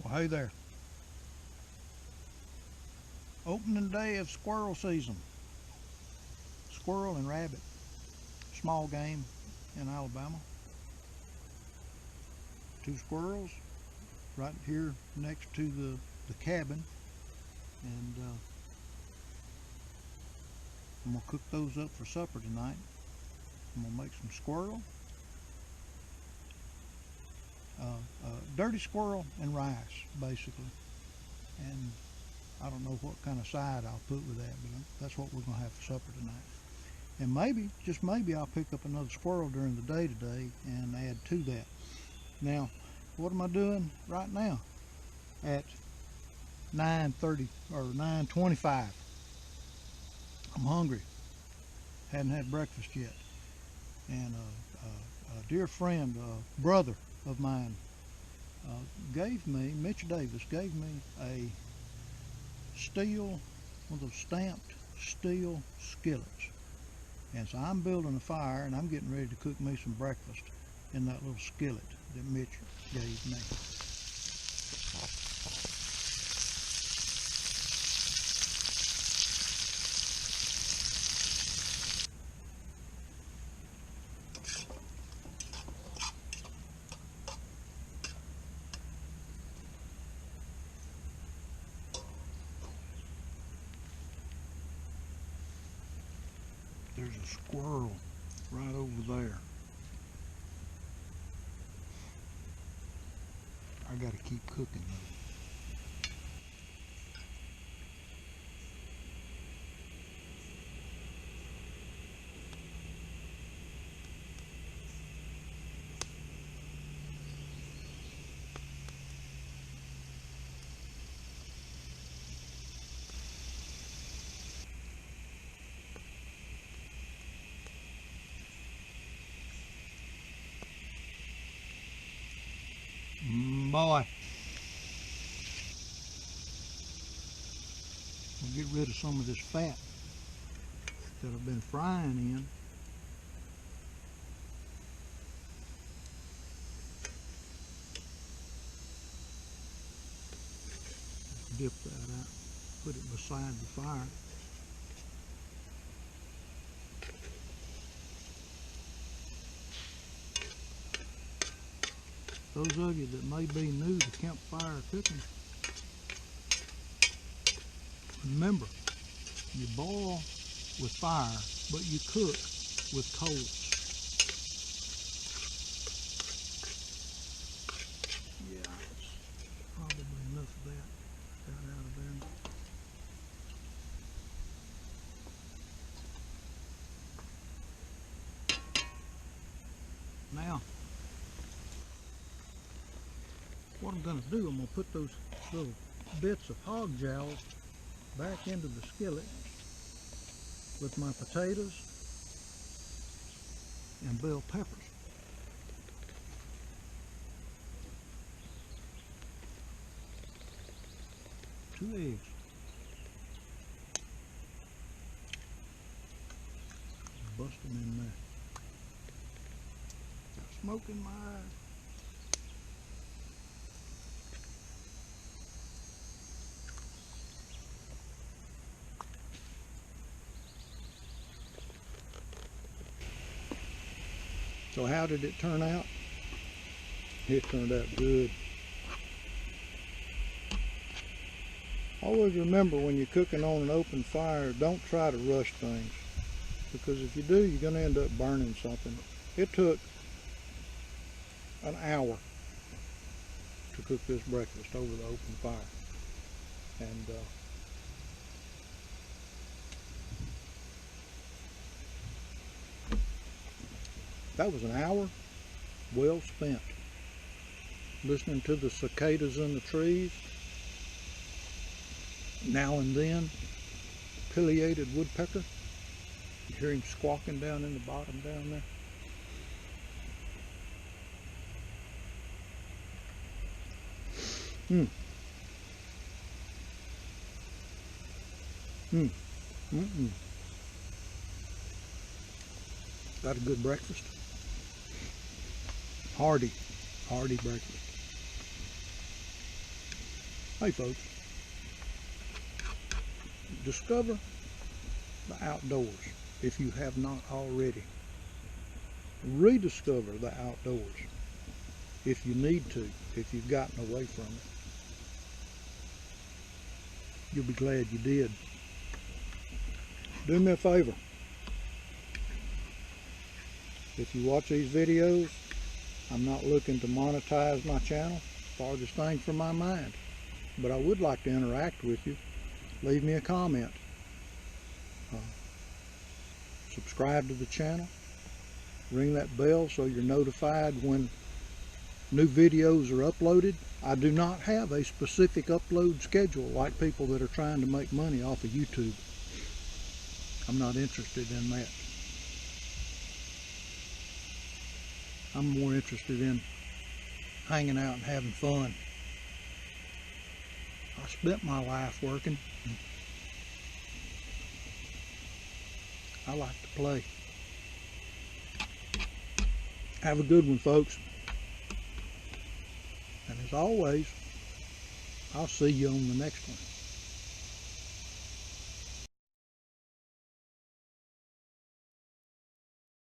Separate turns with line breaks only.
Well, hey there. Opening day of squirrel season. Squirrel and rabbit. Small game in Alabama. 2 squirrels right here next to the cabin. And I'm going to cook those up for supper tonight. I'm going to make some squirrel. Dirty squirrel and rice, basically. And I don't know what kind of side I'll put with that, but that's what we're going to have for supper tonight. And maybe, just maybe, I'll pick up another squirrel during the day today and add to that. Now, what am I doing right now at 9:30 or 9:25? I'm hungry. Hadn't had breakfast yet. And a dear friend, a brother of mine, gave me, Mitch Davis, gave me a steel, one of those stamped steel skillets. And so I'm building a fire and I'm getting ready to cook me some breakfast in that little skillet that Mitch gave me. There's a squirrel right over there. I gotta keep cooking though. Boy, we'll get rid of some of this fat that I've been frying in. Dip that out, put it beside the fire. Those of you that may be new to campfire cooking, remember, you boil with fire, but you cook with coals. Yeah, it's probably enough of that got out of there. Now, what I'm going to do, I'm going to put those little bits of hog jowl back into the skillet with my potatoes and bell peppers. Two eggs. Bust them in there. Got smoke in my eye. So how did it turn out? It turned out good. Always remember, when you're cooking on an open fire, don't try to rush things, because if you do, you're going to end up burning something. It took an hour to cook this breakfast over the open fire. And that was an hour well spent listening to the cicadas in the trees. Now and then, pileated woodpecker. You hear him squawking down in the bottom down there. Got a good breakfast. Hearty breakfast. Hey folks, discover the outdoors if you have not already. Rediscover the outdoors if you need to, if you've gotten away from it. You'll be glad you did. Do me a favor. If you watch these videos, I'm not looking to monetize my channel, farthest thing from my mind. But I would like to interact with you. Leave me a comment. Subscribe to the channel. Ring that bell so you're notified when new videos are uploaded. I do not have a specific upload schedule like people that are trying to make money off of YouTube. I'm not interested in that. I'm more interested in hanging out and having fun. I spent my life working. I like to play. Have a good one, folks. And as always, I'll see you on the next one.